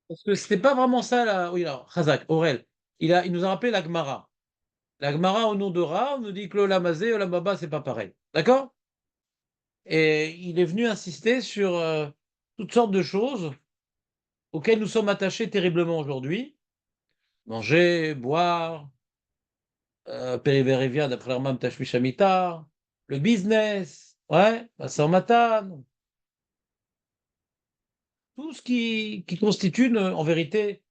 Parce que c'était pas vraiment ça la oui, alors, Chazak, Aurel, il nous a rappelé la Gemara. La Gemara, au nom de Rav, nous dit que l'Olam Hazé, Olam Haba, c'est pas pareil. D'accord? Et il est venu insister sur, toutes sortes de choses auxquelles nous sommes attachés terriblement aujourd'hui. Manger, boire, Périvérévia d'après l'Armam Tashmish Amitar, le business, ouais, Masar Matan, tout ce qui constitue, en vérité,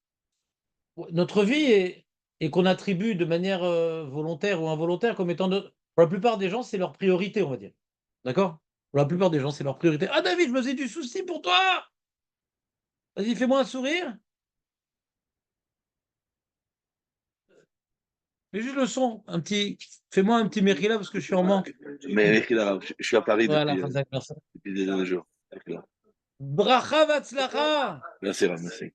notre vie et qu'on attribue de manière, volontaire ou involontaire comme étant pour la plupart des gens, c'est leur priorité, on va dire. D'accord? Pour la plupart des gens, c'est leur priorité. «Ah David, je me faisais du souci pour toi! Vas-y, fais-moi un sourire, fais juste le son, un petit fais-moi un petit Mechila parce que je suis en manque». Mais là, je suis à Paris Voilà, Chazak, merci. depuis des derniers jours. Bracha v'atzlacha! Merci, Ram, merci.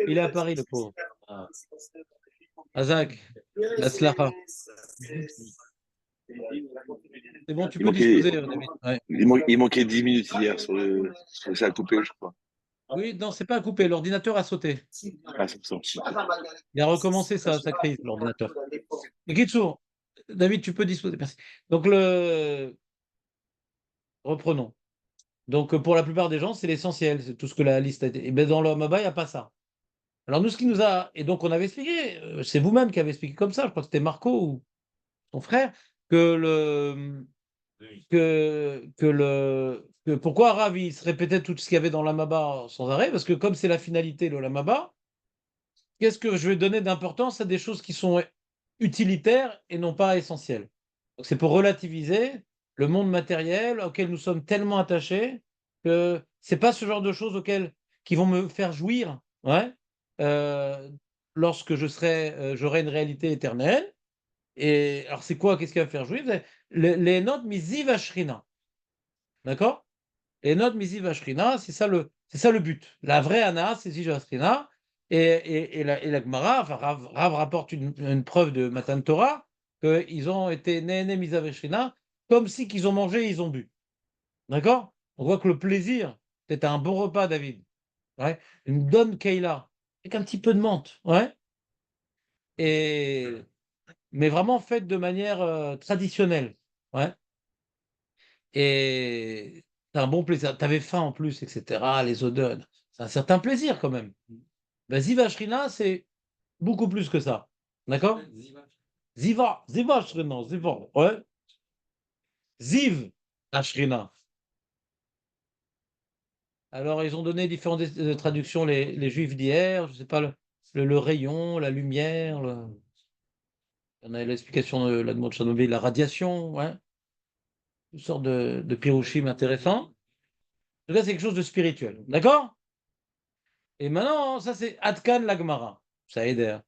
Il est à Paris, le pauvre. Ah. Chazak, v'atzlacha. C'est bon, tu Il peux manquait, disposer, David. Ouais. il manquait 10 minutes hier ça a coupé, je crois. Oui, non, c'est pas à couper, l'ordinateur a sauté. Ah, c'est ça. Il a recommencé sa crise, l'ordinateur. Et Kitsour, David, tu peux disposer, merci. Donc reprenons. Donc pour la plupart des gens, c'est l'essentiel, c'est tout ce que la liste a été. Et bien dans le Maba, il n'y a pas ça. Alors nous, ce qui nous a. Et donc on avait expliqué, c'est vous-même qui avez expliqué comme ça, je crois que c'était Marco ou ton frère, que pourquoi Ravi se répétait tout ce qu'il y avait dans l'Amaba sans arrêt, parce que comme c'est la finalité de l'Amaba, qu'est-ce que je vais donner d'importance à des choses qui sont utilitaires et non pas essentielles. Donc c'est pour relativiser le monde matériel auquel nous sommes tellement attachés que c'est pas ce genre de choses auxquelles qui vont me faire jouir, ouais, euh, lorsque j'aurai une réalité éternelle. Et alors c'est quoi? Qu'est-ce qui va me faire jouir? Les notes misiv ashrina, d'accord? Les notes misiv ashrina, c'est ça le but. La vraie ana, c'est ziv ashrina. Et la Gemara, enfin, Rav rapporte une preuve de Matan Torah, qu'ils ont été néné misav ashrina, comme si qu'ils ont mangé et ils ont bu. D'accord? On voit que le plaisir, c'est un bon repas, David. Ouais? Une bonne keila, avec un petit peu de menthe. Ouais? Et, mais vraiment faite de manière traditionnelle. Ouais? Et tu un bon plaisir. Tu avais faim en plus, et cetera, les odeurs. C'est un certain plaisir quand même. Bah, Ziva Shrina, c'est beaucoup plus que ça. D'accord? Ziva Shrina, Ziva, ouais. Ziv Ashrina. Alors, ils ont donné différentes traductions, les juifs d'hier, je sais pas, le rayon, la lumière, on a l'explication de la demande de Tchernobyl, la radiation, ouais. Une sorte de pirouchim intéressant. En tout cas, c'est quelque chose de spirituel. D'accord? Et maintenant, ça, c'est Atkan Lagmara. Ça aide, hein.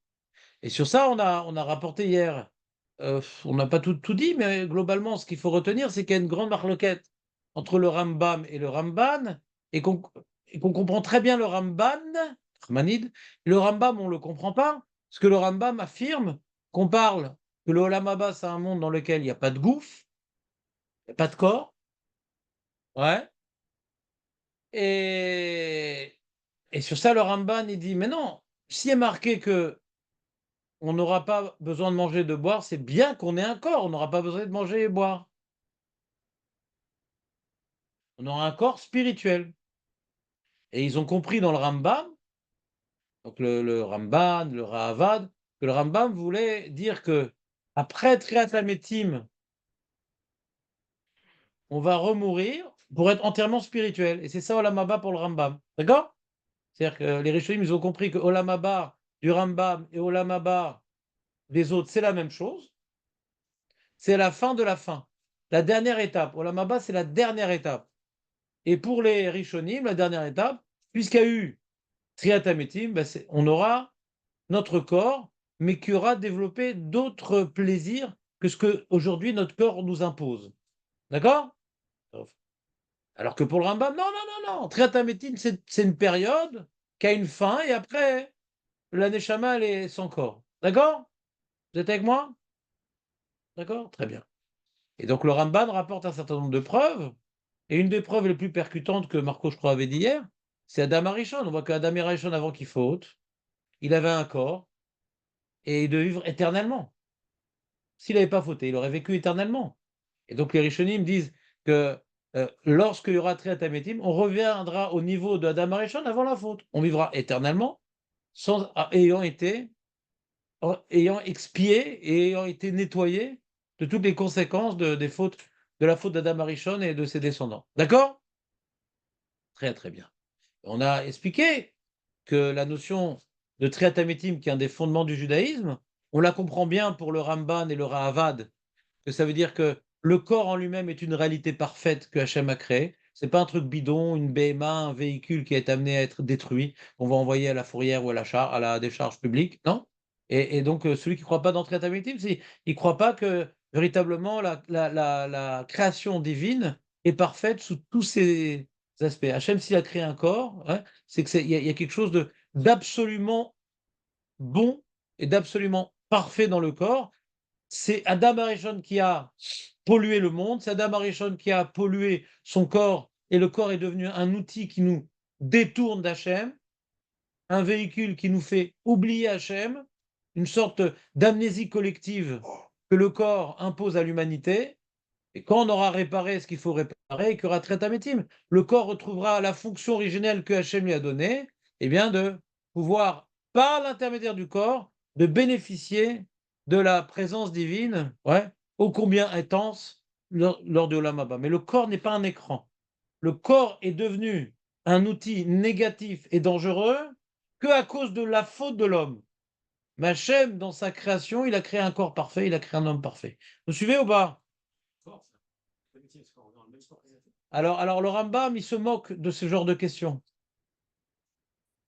Et sur ça, on a rapporté hier. On n'a pas tout dit, mais globalement, ce qu'il faut retenir, c'est qu'il y a une grande marloquette entre le Rambam et le Ramban, et qu'on comprend très bien le Ramban, Rahmanide. Le Rambam, on ne le comprend pas, parce que le Rambam affirme qu'on parle que le Olam Haba, c'est un monde dans lequel il n'y a pas de gouffre, il n'y a pas de corps, ouais. Et, et sur ça, le Ramban, il dit, mais non, s'il est marqué que on n'aura pas besoin de manger et de boire, c'est bien qu'on ait un corps, on n'aura pas besoin de manger et boire. On aura un corps spirituel. Et ils ont compris dans le Rambam, donc le Ramban, le Rahavad, que le Rambam voulait dire que après Triat Lametim, on va remourir pour être entièrement spirituel. Et c'est ça Olam Haba pour le Rambam. D'accord? C'est-à-dire que les Rishonim, ils ont compris que Olam Haba du Rambam et Olam Haba des autres, c'est la même chose. C'est la fin de la fin. La dernière étape. Olam Haba, c'est la dernière étape. Et pour les Rishonim, la dernière étape, puisqu'il y a eu Triatametim, ben on aura notre corps, mais qui aura développé d'autres plaisirs que ce que aujourd'hui notre corps nous impose. D'accord? Alors que pour le Rambam, non, non, non, non. Triatametim, c'est une période qui a une fin, et après, la Neshama, elle est sans corps. D'accord? Vous êtes avec moi? D'accord? Très bien. Et donc le Ramban rapporte un certain nombre de preuves, et une des preuves les plus percutantes que Marco, je crois, avait dit hier, c'est Adam Arishon. On voit qu'Adam Arishon, avant qu'il faute, il avait un corps et il devait vivre éternellement. S'il n'avait pas fauté, il aurait vécu éternellement. Et donc les Rishonim disent que lorsqu'il y aura Triat Hametim, on reviendra au niveau d'Adam Arishon avant la faute. On vivra éternellement ayant expié et ayant été nettoyé de toutes les conséquences des fautes, de la faute d'Adam Arishon et de ses descendants. D'accord? Très très bien. On a expliqué que la notion de Triat Hametim, qui est un des fondements du judaïsme, on la comprend bien pour le Ramban et le Rahavad, que ça veut dire que le corps en lui-même est une réalité parfaite que Hachem a créée. C'est pas un truc bidon, une BMA, un véhicule qui est amené à être détruit, qu'on va envoyer à la fourrière ou à la décharge publique, non? Et donc, celui qui ne croit pas dans le Triat Hametim, il ne croit pas que véritablement la création divine est parfaite sous tous ses aspects. Hachem, s'il a créé un corps, hein, c'est qu'il y a quelque chose d'absolument bon et d'absolument parfait dans le corps. C'est Adam Arishon qui a pollué le monde, c'est Adam Arishon qui a pollué son corps, et le corps est devenu un outil qui nous détourne d'Hachem, un véhicule qui nous fait oublier Hachem, une sorte d'amnésie collective que le corps impose à l'humanité. Et quand on aura réparé ce qu'il faut réparer, qu'il y aura Triat Hametim, le corps retrouvera la fonction originelle que Hachem lui a donnée, et bien de pouvoir, par l'intermédiaire du corps, de bénéficier de la présence divine, ouais, ô combien intense lors de Olam Haba. Mais le corps n'est pas un écran. Le corps est devenu un outil négatif et dangereux que à cause de la faute de l'homme. Mais Hachem, dans sa création, il a créé un corps parfait, il a créé un homme parfait. Vous suivez ou pas? Alors le Rambam, il se moque de ce genre de questions.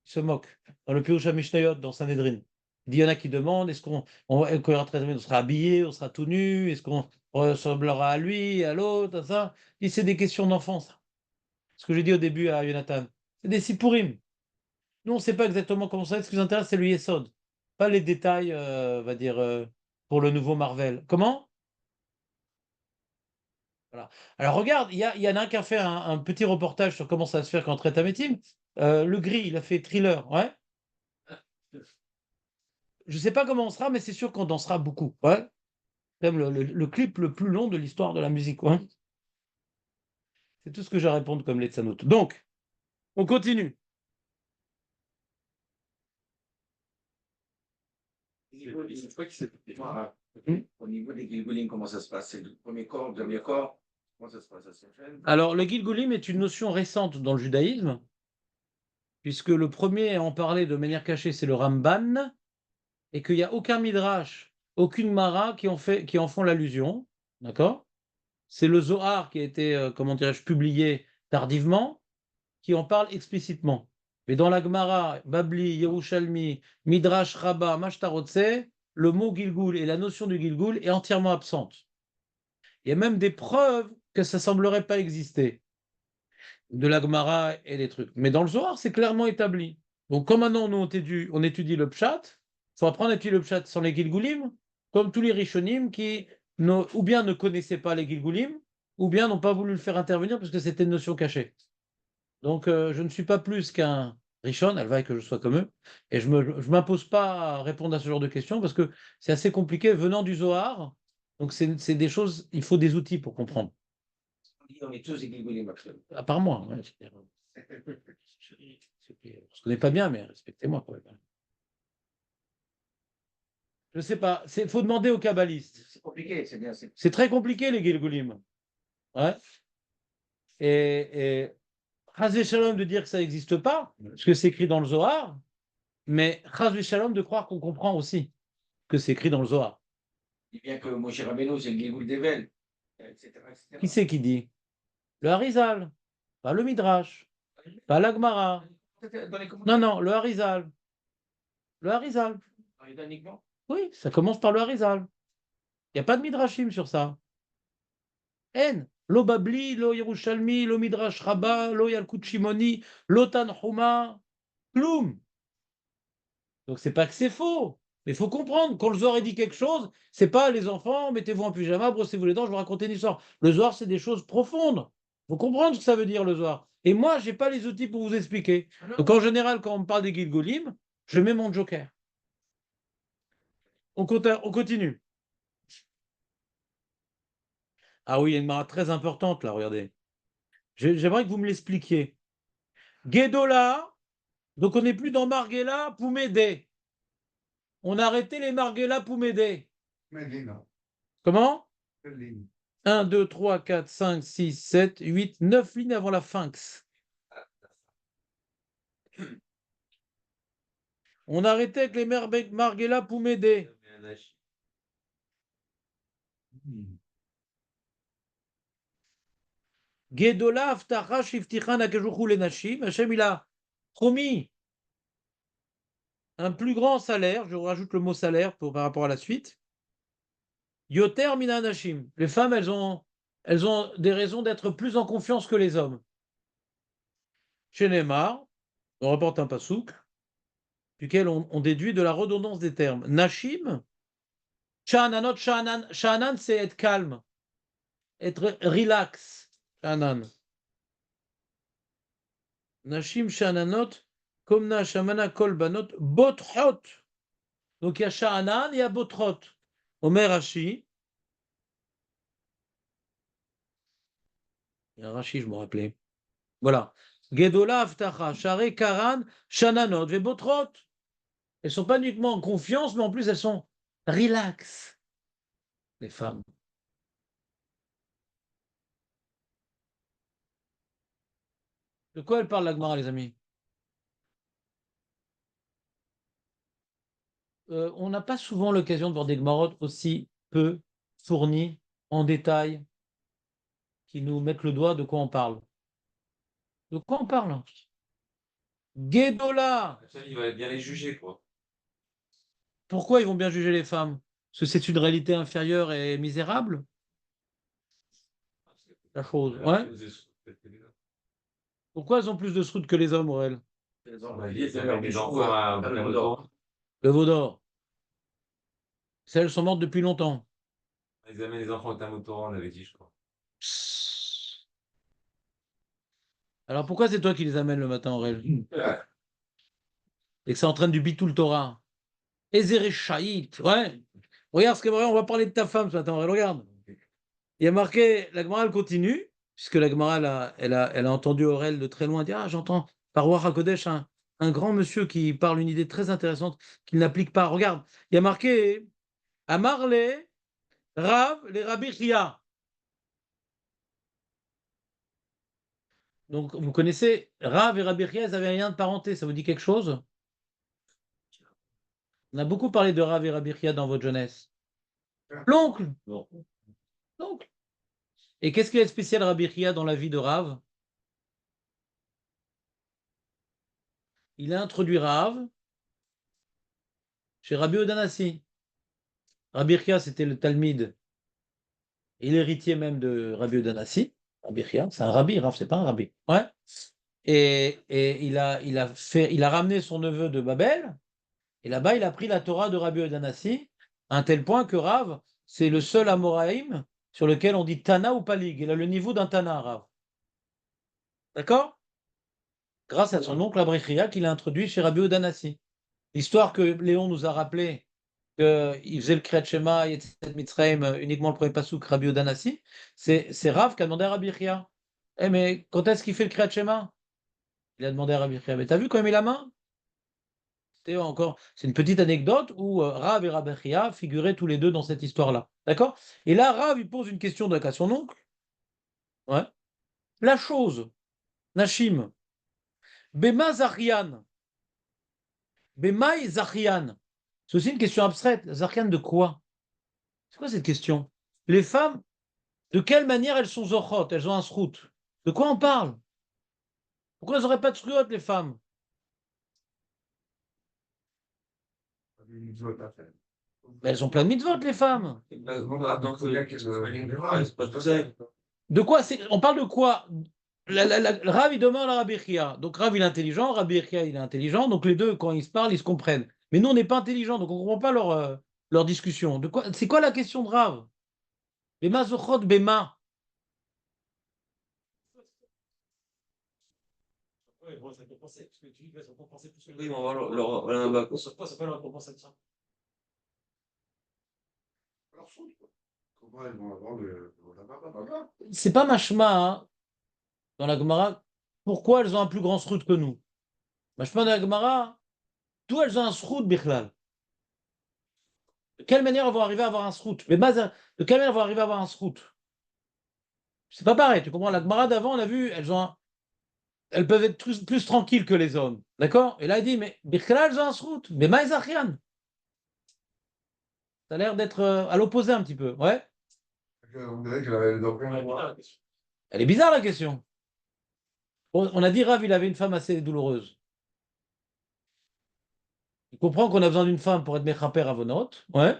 Il se moque. Dans le Pirush HaMishnayot, dans Sanhedrin. Il dit, il y en a qui demandent, est-ce qu'on on sera habillé, on sera tout nu, est-ce qu'on ressemblera à lui, à l'autre, à ça? Il dit, c'est des questions d'enfant, ça. Ce que j'ai dit au début à Jonathan. C'est des sipurim. Nous, on ne sait pas exactement comment ça va. Ce qui nous intéresse, c'est le Yesod. Pas les détails, on va dire, pour le nouveau Marvel. Comment? Voilà. Alors regarde, il y en a un qui a fait un petit reportage sur comment ça va se faire quand on traite un métier. Le Gris, il a fait Thriller, ouais. Je sais pas comment on sera, mais c'est sûr qu'on dansera beaucoup, ouais. Même le clip le plus long de l'histoire de la musique, ouais. C'est tout ce que j'ai à répondre comme Letzanout. Donc, on continue. C'est quoi qui s'est Hmm. au niveau des Gilgulim, comment ça se passe? C'est le premier corps, le dernier corps? Comment ça se passe? Ça s'enchaîne? Alors, le Gilgulim est une notion récente dans le judaïsme, puisque le premier à en parler de manière cachée, c'est le Ramban, et qu'il n'y a aucun midrash, aucune mara qui en font l'allusion, d'accord? C'est le Zohar qui a été, comment dirais-je, publié tardivement, qui en parle explicitement. Mais dans la Gemara, Babli, Yerushalmi, Midrash, Rabbah, Mashtarotse, le mot Gilgul et la notion du Gilgul est entièrement absente. Il y a même des preuves que ça ne semblerait pas exister, de la Gemara et des trucs. Mais dans le Zohar, c'est clairement établi. Donc, comme maintenant on étudie le Pshat, il faut apprendre à étudier le Pshat sans les Gilgulim, comme tous les Rishonim qui ou bien ne connaissaient pas les Gilgulim, ou bien n'ont pas voulu le faire intervenir parce que c'était une notion cachée. Donc, je ne suis pas plus qu'un Rishon, elle va que je sois comme eux, et je ne m'impose pas à répondre à ce genre de questions parce que c'est assez compliqué venant du Zohar. Donc, c'est des choses, il faut des outils pour comprendre. On est tous des Gilgulim actuellement. À part moi. Ouais, on se connaît pas bien, mais respectez-moi quand même. Je ne sais pas, il faut demander aux kabbalistes. C'est compliqué, c'est bien. C'est très compliqué, les Gilgulim. Ouais. Et Chas Shalom de dire que ça n'existe pas, parce que c'est écrit dans le Zohar, mais Chas Shalom de croire qu'on comprend aussi que c'est écrit dans le Zohar. Il dit bien que Moshe Rabbeinu, c'est le Gilgul d'Evel, etc., etc. Qui c'est qui dit? Le Harizal, pas le Midrash, pas l'Agmara. Non, non, le Harizal. Le Harizal. Oui, ça commence par le Harizal. Il n'y a pas de Midrashim sur ça. En. Lo Babli, lo Yerushalmi, lo Midrash Rabbah, lo Yalkut Shimoni, lo Tanhuma, Kloum. Donc c'est pas que c'est faux, mais il faut comprendre, quand le Zohar dit quelque chose, c'est pas les enfants, mettez-vous en pyjama, brossez-vous les dents, je vous raconte une histoire. Le Zohar, c'est des choses profondes. faut comprendre ce que ça veut dire le Zohar. Et moi, je n'ai pas les outils pour vous expliquer. Donc en général, quand on me parle des Gilgolim, je mets mon joker. On continue. Ah oui, il y a une mara très importante là, regardez. J'aimerais que vous me l'expliquiez. Guédola, donc on n'est plus dans Marguela pour m'aider. On a arrêté les Marguela pour m'aider. Comment? 1, 2, 3, 4, 5, 6, 7, 8, 9 lignes avant la phinx. On a arrêté avec les Marguela pour m'aider. Gedola Aftacha Shiftichan Akejuchu Lenashim. Hachem, il a promis un plus grand salaire. Je rajoute le mot salaire par rapport à la suite. Yoter Mina Nashim. Les femmes, elles ont des raisons d'être plus en confiance que les hommes. Chez Neymar, on rapporte un pasouk, duquel on déduit de la redondance des termes. Nashim, Sha'ananot, Sha'anan, c'est être calme, être relax. Sha'anan. Nashim, Sha'ananot, Komna, Shamana, Kol, Banot, Botrot. Donc il y a Sha'anan, il y a Botrot. Omer Rashi. Il y a Rashi, je me rappelais. Voilà. Gedola, Aftacha, Share, Karan, Shananot, Vebotrot. Elles ne sont pas uniquement en confiance, mais en plus elles sont relax, les femmes. De quoi elle parle, la Gemara, les amis? On n'a pas souvent l'occasion de voir des Gemarot aussi peu fournis, en détail, qui nous mettent le doigt de quoi on parle. De quoi on parle? Guédola! Il va bien les juger, quoi. Pourquoi ils vont bien juger les femmes? Parce que c'est une réalité inférieure et misérable? La chose, ouais. Pourquoi elles ont plus de sroutes que les hommes, Aurel? Les enfants à Vaudor. Le veau d'or. Celles sont mortes depuis longtemps. Ils amènent les enfants au Talmud Torah, on avait dit, je crois. Alors pourquoi c'est toi qui les amènes le matin, Aurel? Et que ça entraîne du bitoul Torah. Ezéréchaït, ouais. Regarde ce que on va parler de ta femme ce matin, Aurel, regarde. Il y a marqué, la Gemara elle continue, puisque la Gemara elle a entendu Aurel de très loin dire, ah j'entends par Ruach HaKodesh un grand monsieur qui parle une idée très intéressante qu'il n'applique pas. Regarde, il y a marqué Amarle, Rav, les Rabbi Chia. Donc, vous connaissez Rav et Rabbi Chia, ils avaient un lien de parenté, ça vous dit quelque chose? On a beaucoup parlé de Rav et Rabbi Chia dans votre jeunesse. L'oncle. L'oncle. Et qu'est-ce qu'il y a de spécial Rabbi Chia dans la vie de Rav? Il a introduit Rav chez Rabbi Odanassi. Rabbi Chia, c'était le Talmide et l'héritier même de Rabbi Odanassi. Rabbi Chia, c'est un rabbi, Rav, c'est pas un rabbi. Ouais. Et il a ramené son neveu de Babel, et là-bas, il a pris la Torah de Rabbi Odanassi, à un tel point que Rav, c'est le seul Amoraïm sur lequel on dit Tana ou Palig. Il a le niveau d'un Tana, Rav. D'accord? Grâce à son oncle Abrichia qu'il a introduit chez Rabbi Odanassi. L'histoire que Léon nous a rappelé qu'il faisait le Kriyat Shema et Mitzrayim uniquement le premier passouk Rabbi Odanassi, c'est Rav qui a demandé à Rabbi Chia. Eh mais quand est-ce qu'il fait le Kriyat Shema? Il a demandé à Rabbi Chia. Mais t'as vu quand il met la main? C'est une petite anecdote où Rav et Rabbi Chia figuraient tous les deux dans cette histoire-là. D'accord? Et là, Rav, il pose une question à son oncle. Ouais. La chose, Nashim, Bema Zachian, Bemaï Zachian. C'est aussi une question abstraite. Zachian de quoi? C'est quoi cette question? Les femmes, de quelle manière elles sont zochot? Elles ont un srout. De quoi on parle? Pourquoi elles n'auraient pas de srout, les femmes? Mais elles ont plein de mitzvot, les femmes. De quoi on parle de quoi? Rav, il demande à Rabbi Chia. Donc Rav, il est intelligent, Rabbi Chia, il est intelligent. Donc les deux, quand ils se parlent, ils se comprennent. Mais nous, on n'est pas intelligents, donc on ne comprend pas leur discussion. C'est quoi la question de Rav? Bema zochot bema. ils vont être compensés, parce que tu dis qu'ils vont compenser plus que Oui, on va voir leur Olam Haba. sur quoi ça s'appelle la compensation? Alors, comment elles vont avoir le là-bas? C'est pas mashma, hein, dans la Gemara. Pourquoi elles ont un plus grand srout que nous? Mashma dans la Gemara, d'où elles ont un srout, Bichlal? De quelle manière elles vont arriver à avoir un srout? Mais de quelle manière elles vont arriver à avoir un srout? C'est pas pareil, tu comprends? La Gemara d'avant, on a vu, elles peuvent être plus tranquilles que les hommes. D'accord? Et là, il dit, mais Bichlal, elles ont un srout. Mais Maïzachian. Ça a l'air d'être à l'opposé un petit peu. Ouais? On dirait qu'elle avait donc Elle est bizarre la question. On a dit Rav, il avait une femme assez douloureuse. Il comprend qu'on a besoin d'une femme pour être Mechaper Avonot. Ouais.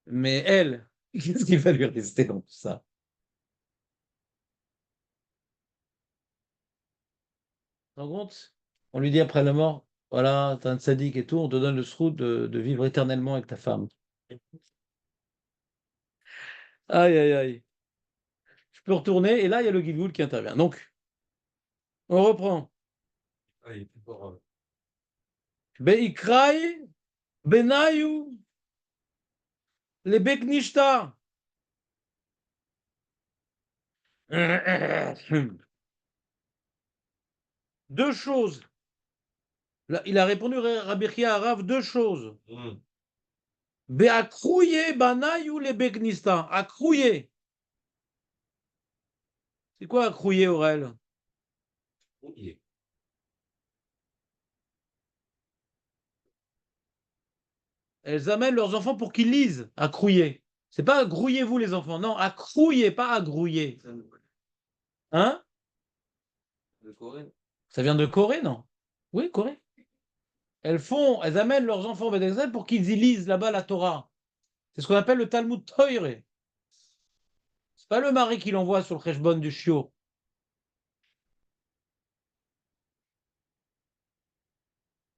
Mais elle, qu'est-ce qu'il va lui rester dans tout ça? Tu te rends compte? On lui dit après la mort, voilà, t'es un sadique et tout, on te donne le sroud de vivre éternellement avec ta femme. Aïe, aïe, aïe. Je peux retourner, et là, il y a le Gilgoul qui intervient. Donc, on reprend. Beikrai, Benayu, les Beknishta. Deux choses. Là, il a répondu, Rabbi Chia Arav, deux choses. Beakrouye, Banayu, les Beknishta. Akrouye. C'est quoi accrouiller, Aurel? Elles amènent leurs enfants pour qu'ils lisent. Accrouiller. C'est pas grouillez-vous les enfants. Non, accrouiller, pas agrouiller. Hein? De Corée. Ça vient de Corée, non? Oui, Corée. Elles amènent leurs enfants au Beth Israël pour qu'ils y lisent là-bas la Torah. C'est ce qu'on appelle le Talmud Toire. C'est pas le mari qui l'envoie sur le Cheshbon du Chiot.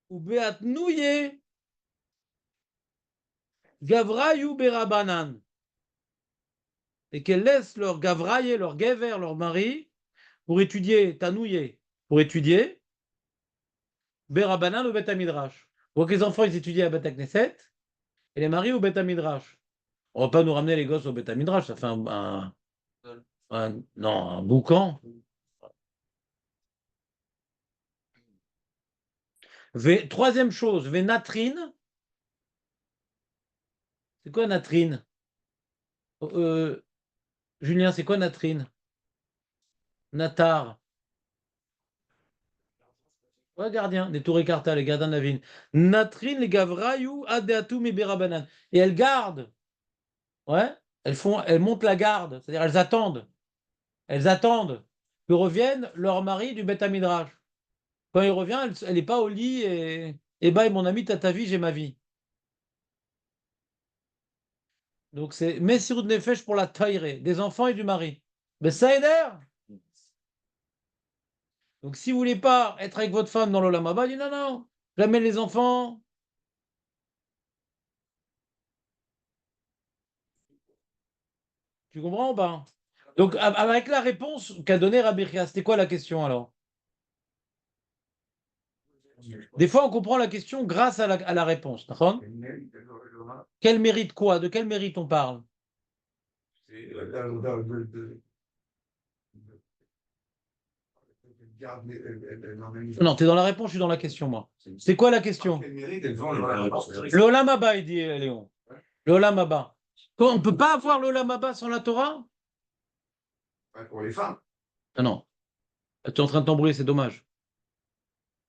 Ou Beatnouye, Gavrayu Berabanan. Et qu'elles laissent leur Gavraye, leur Gever, leur mari, pour étudier, Tanouye, pour étudier, Berabanan au Beth Midrash. Donc les enfants, ils étudient à Beth Knesset, et les maris au Beth Midrash. On va pas nous ramener les gosses au Beth Midrash, ça fait non, un boucan. Troisième chose, Natrine. C'est quoi Natrine? Julien, c'est quoi Natrine? Natar. Ouais, gardien, des Touré Karta, les gardiens de la ville. Natrine, les Gavrayou, Adeatum et Berabanan. Et elles gardent. Ouais, elles montent la garde, c'est-à-dire elles attendent. Elles attendent que revienne leur mari du Beth Midrash. Quand il revient, elle n'est pas au lit et bye, mon ami, t'as ta vie, j'ai ma vie. Donc c'est Messirut Nefesh pour la taille des enfants et du mari. Mais ça aide. Donc si vous voulez pas être avec votre femme dans l'Olam Haba, il dit non, non, j'amène les enfants. Tu comprends ou pas? Donc avec la réponse qu'a donnée Rabbi Chia, c'était quoi la question alors? Des fois, on comprend la question grâce à la réponse. D'accord? Quel mérite quoi? De quel mérite on parle? Non, tu es dans la réponse, je suis dans la question, moi. C'est quoi la question? Le Olam Haba, il dit Léon. Le Olam Haba. On ne peut pas avoir le Olam Haba sans la Torah? Pour les femmes. Ah non. Tu es en train de t'embrouiller, c'est dommage.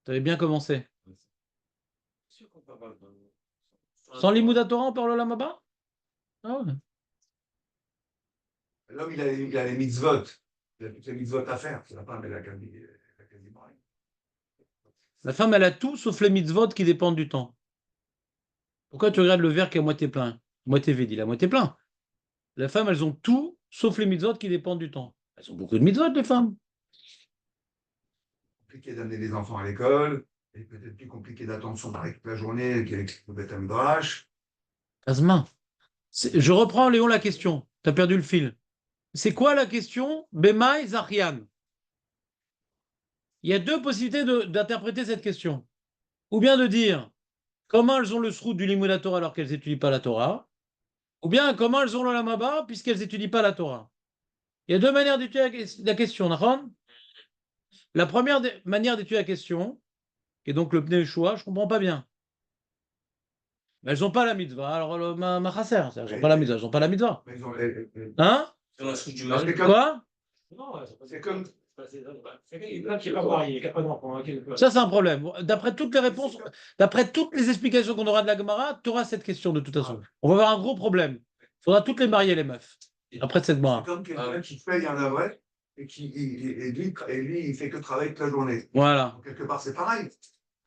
Tu avais bien commencé. Sans l'Imoud Torah, on parle le Olam Haba? Ah ouais. L'homme, il a les mitzvot. Il a toutes les mitzvot à faire. C'est la femme, elle a quasiment rien. La femme, elle a tout sauf les mitzvot qui dépendent du temps. Pourquoi tu regardes le verre qui est à moitié plein? Moitié vide, il est à moitié plein. Les femmes, elles ont tout sauf les mitzvot qui dépendent du temps. Elles ont beaucoup de mitzvot, les femmes. Compliqué d'amener les enfants à l'école, et peut-être plus compliqué d'attendre son mari toute la journée qu'avec le Beth Midrash. Asma, je reprends, Léon, la question. Tu as perdu le fil. C'est quoi la question? Bemaï Zachian. il y a deux possibilités d'interpréter cette question. Ou bien de dire comment elles ont le srout du Limud Torah alors qu'elles n'étudient pas la Torah, ou bien comment elles ont le Lamaba puisqu'elles n'étudient pas la Torah. Il y a deux manières d'étudier la question, d'accord? La première manière d'étudier la question, qui est donc le Pnei Yeshua, je ne comprends pas bien. Mais elles n'ont pas la mitzvah, alors ma chasser, elles n'ont pas la mitzvah, elles n'ont pas la mitzvah. Mais ils ont- Hein? Sur la suite du Non, mal. c'est comme- Quoi? Non, C'est comme. Il y en a qui n'est pas marié, qui n'a pas d'enfant. Ça, c'est un problème. D'après toutes les réponses, d'après toutes les explications qu'on aura de la Gemara, tu auras cette question de toute façon. On va avoir un gros problème. Il faudra toutes les marier, les meufs. Après cette C'est Gemara. comme quelqu'un qui paye un avoué et lui, il fait que travailler toute la journée. Voilà. Donc, quelque part, c'est pareil.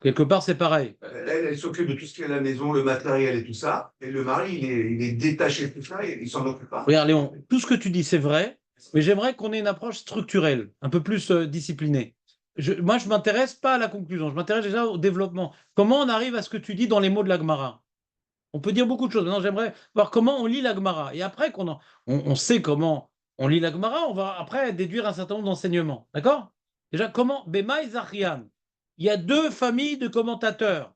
Quelque part, c'est pareil. Elle s'occupe de tout ce qui est à la maison, le matériel et tout ça. Et le mari, il est détaché de tout ça et il s'en occupe pas. Regarde, Léon, tout ce que tu dis, c'est vrai, mais j'aimerais qu'on ait une approche structurelle, un peu plus disciplinée. Moi, je ne m'intéresse pas à la conclusion, je m'intéresse déjà au développement. Comment on arrive à ce que tu dis dans les mots de la Gemara? On peut dire beaucoup de choses. Maintenant, j'aimerais voir comment on lit la Gemara. Et après on sait comment on lit la Gemara, on va après déduire un certain nombre d'enseignements. D'accord? Déjà, comment Bema et Zachian. Il y a deux familles de commentateurs.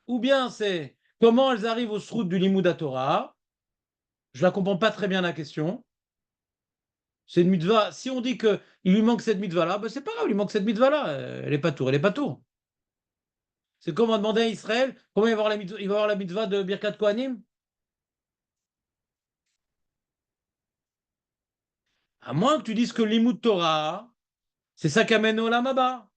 Ou bien c'est comment elles arrivent au srout du Limud Torah. Je ne la comprends pas très bien la question. C'est une mitzvah. Si on dit qu'il lui manque cette mitzvah-là, ben c'est pas grave, il lui manque cette mitzvah-là. Elle n'est pas tour, elle n'est pas tour. C'est comme on a demandé à Israël comment il va avoir la mitzvah de Birkat Kohanim. À moins que tu dises que l'Imout Torah, c'est ça qui amène au Olam Haba.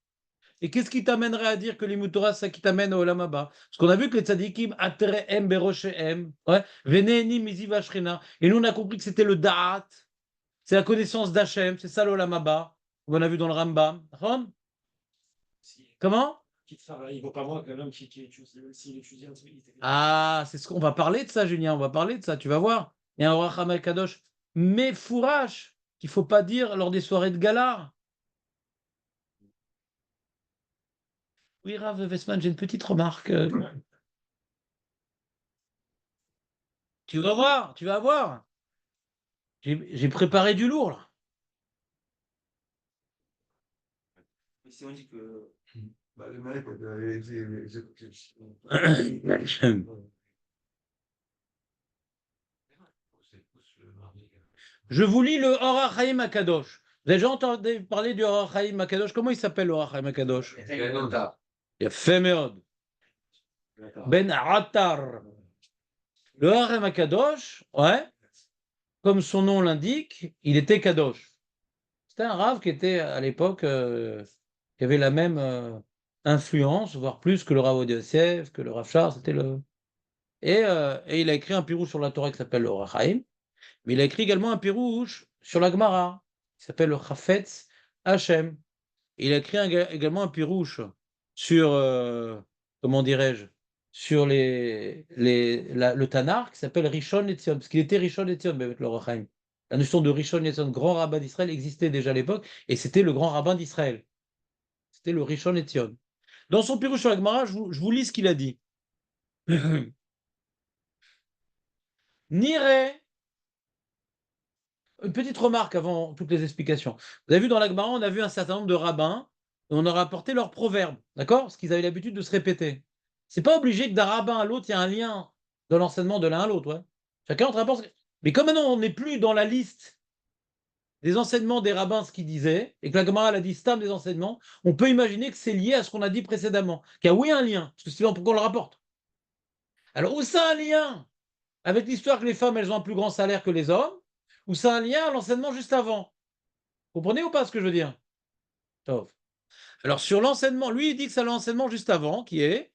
Et qu'est-ce qui t'amènerait à dire que l'Imout Torah, c'est ça qui t'amène au Olam Haba? Parce qu'on a vu que les tzadikim, Atrehem Beroshehem, ouais, Venenim Miziv Ashrina. Et nous, on a compris que c'était le Da'at, c'est la connaissance d'Hachem, c'est ça le Olam Haba. On a vu dans le Rambam. Comment? Qui travaille, il ne vaut pas moins qu'un homme qui étudie, s'il étudie un truc. Ah, c'est ce qu'on va parler de ça, Julien. On va parler de ça. Tu vas voir. Il y a un Orach HaMakadosh, mais fourrache, qu'il ne faut pas dire lors des soirées de gala. Oui, Rav Westman, j'ai une petite remarque. Tu vas voir, tu vas voir. J'ai préparé du lourd, là. Mais si on dit que. Bah, le mec, Je vous lis le Orach Chaim Akadosh. Vous avez déjà entendu parler du Orach Chaim Akadosh? Comment il s'appelle le Orach Chaim Akadosh? Yafé Meod. Ben Attar. Le Orach Chaim Akadosh, ouais, comme son nom l'indique, il était Kadosh. C'était un Rav qui était à l'époque, qui avait la même influence, voire plus que le Rav Odia Yosef, que le Rav Shar, c'était le. Et il a écrit un pirouche sur la Torah qui s'appelle le Orach Chaim. Mais il a écrit également un pirouche sur la Gemara, qui s'appelle le Chafetz Hashem. Il a écrit également un pirouche sur, comment dirais-je, sur le Tanar, qui s'appelle Rishon LeZion, parce qu'il était Rishon LeZion, avec le Rachaim. La notion de Rishon LeZion, grand rabbin d'Israël, existait déjà à l'époque, et c'était le grand rabbin d'Israël. C'était le Rishon LeZion. Dans son pirouche sur la Gemara, je vous lis ce qu'il a dit. Nire. Une petite remarque avant toutes les explications. Vous avez vu dans la Gemara, on a vu un certain nombre de rabbins, et on a rapporté leurs proverbes, d'accord? Parce qu'ils avaient l'habitude de se répéter. C'est pas obligé que d'un rabbin à l'autre, il y a un lien dans l'enseignement de l'un à l'autre. Ouais. Chacun entre rapporte. Mais comme maintenant, on n'est plus dans la liste des enseignements des rabbins, ce qu'ils disaient, et que la Gemara a dit stam des enseignements, on peut imaginer que c'est lié à ce qu'on a dit précédemment. Qu'il y a oui un lien, parce que sinon, pourquoi on le rapporte? Alors, où ça un lien avec l'histoire que les femmes, elles ont un plus grand salaire que les hommes, ou c'est un lien à l'enseignement juste avant? Vous comprenez ou pas ce que je veux dire? Alors, sur l'enseignement, lui, il dit que c'est l'enseignement juste avant, qui est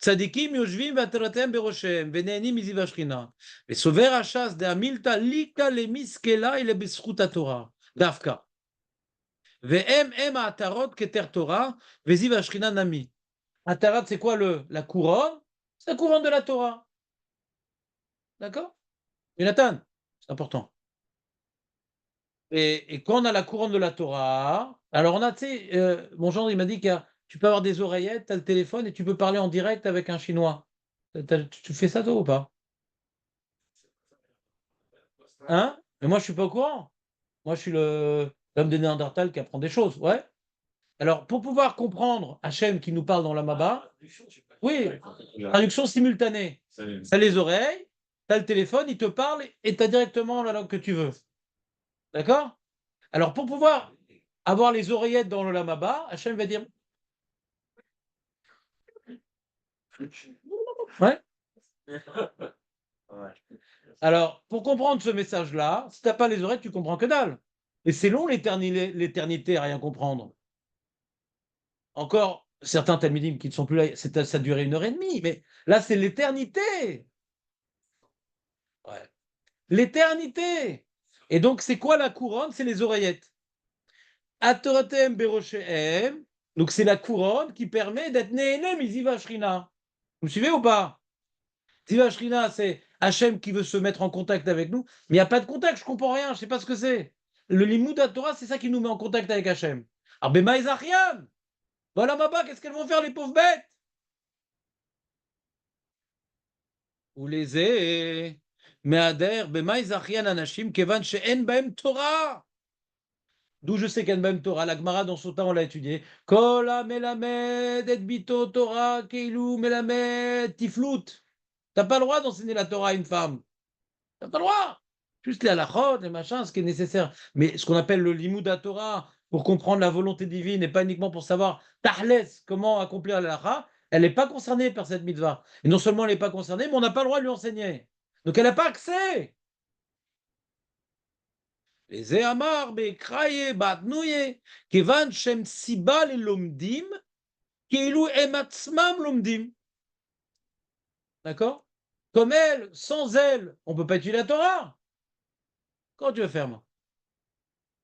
Tzadikim yoshvim v'ateratem beroshem v'ne'enim miziv hashrina v'sover hashas de'amilta lika lemiskela ile b'zchut Torah dafka ve'em ha'atarot keter Torah v'ziv hashrina nami. Atarat, c'est quoi la couronne? C'est la couronne de la Torah. D'accord? Jonathan, c'est important. Et quand on a la couronne de la Torah, alors on a, tu sais, mon gendre, il m'a dit que tu peux avoir des oreillettes, tu as le téléphone et tu peux parler en direct avec un Chinois. Tu fais ça toi ou pas? Hein? Mais moi, je suis pas au courant. Moi, je suis l'homme de Néandertal qui apprend des choses, ouais. Alors, pour pouvoir comprendre Hachem qui nous parle dans la Maba, oui, traduction simultanée. Tu as les oreilles, tu as le téléphone, il te parle et tu as directement la langue que tu veux. D'accord? Alors, pour pouvoir avoir les oreillettes dans le Lamaba, Hachem va dire. Ouais. Alors, pour comprendre ce message-là, si tu n'as pas les oreilles, tu comprends que dalle. Et c'est long l'éternité à rien comprendre. Encore certains talmidim qui ne sont plus là, ça durait 1 heure et demie, mais là, c'est l'éternité. Ouais. L'éternité. Et donc, c'est quoi la couronne? C'est les oreillettes. Atoratem beroshehem. Donc, c'est la couronne qui permet d'être néhénem iziva shrina. Vous me suivez ou pas? Ziva shrina, c'est Hachem qui veut se mettre en contact avec nous, mais il n'y a pas de contact, je comprends rien, je ne sais pas ce que c'est. Le limud Torah, c'est ça qui nous met en contact avec Hachem. Alors, Bema Ezachian, voilà Maba, qu'est-ce qu'elles vont faire, les pauvres bêtes? Ou les Meader, Bema Ezachian Anashim, Kevan She'en Baem Torah. D'où je sais qu'en Baem Torah, la Gemara dans son temps, on l'a étudié. Kola Melamed, Et Bito Torah, Keilu Melamed, Tiflout. T'as pas le droit d'enseigner la Torah à une femme. T'as pas le droit. Juste les halachot, les machins, ce qui est nécessaire. Mais ce qu'on appelle le limud Torah, pour comprendre la volonté divine et pas uniquement pour savoir tahles, comment accomplir la halacha, elle n'est pas concernée par cette mitzvah. Et non seulement elle n'est pas concernée, mais on n'a pas le droit de lui enseigner. Donc elle n'a pas accès. Les Ehamar, Bekraye, Batnouye, Kevan Shem Siba le Lomdim, Keilu Ematzmam Lomdim. D'accord? Comme elle, sans elle, on ne peut pas étudier la Torah. Comment tu veux faire, moi?